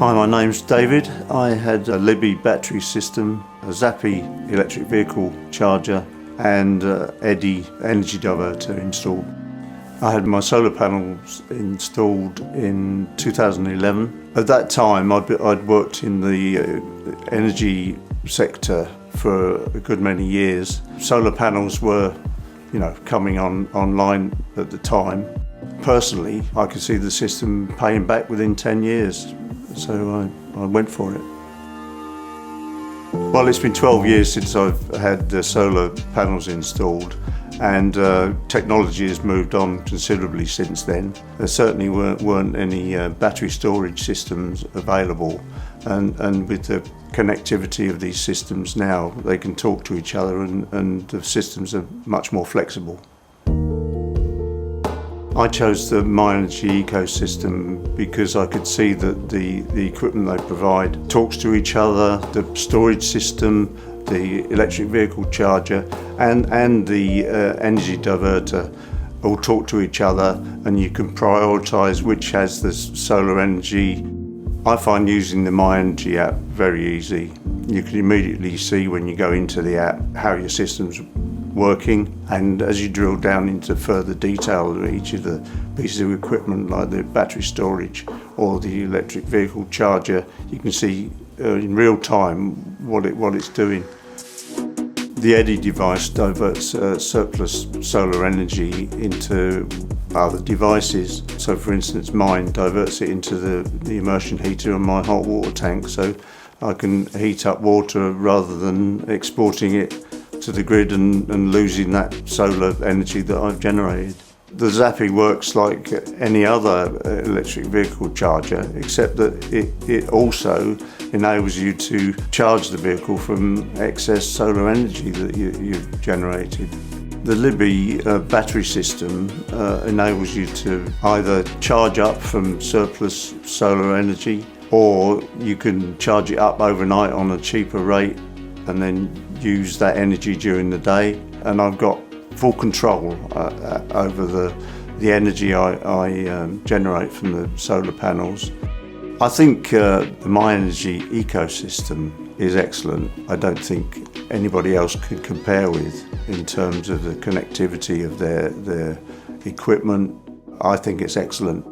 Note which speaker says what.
Speaker 1: Hi, my name's David. I had a Libby battery system, a Zappi electric vehicle charger and Eddy energy diverter installed. I had my solar panels installed in 2011. At that time I'd worked in the energy sector for a good many years. Solar panels were, coming online at the time. Personally, I could see the system paying back within 10 years. So I went for it. Well, it's been 12 years since I've had the solar panels installed, and technology has moved on considerably since then. There certainly weren't any battery storage systems available, and with the connectivity of these systems now, they can talk to each other, and the systems are much more flexible. I chose the myenergi ecosystem because I could see that the equipment they provide talks to each other. The storage system, the electric vehicle charger and the energy diverter all talk to each other, and you can prioritise which has the solar energy. I find using the myenergi app very easy. You can immediately see when you go into the app how your system's working, and as you drill down into further detail of each of the pieces of equipment like the battery storage or the electric vehicle charger, you can see in real time what it's doing. The Eddy device diverts surplus solar energy into other devices. So for instance, mine diverts it into the immersion heater on my hot water tank, so I can heat up water rather than exporting it to the grid and losing that solar energy that I've generated. The Zappi works like any other electric vehicle charger, except that it also enables you to charge the vehicle from excess solar energy that you've generated. The Libby battery system enables you to either charge up from surplus solar energy, or you can charge it up overnight on a cheaper rate and then use that energy during the day. And I've got full control over the energy I generate from the solar panels. I think the myenergi ecosystem is excellent. I don't think anybody else could compare with in terms of the connectivity of their equipment. I think it's excellent.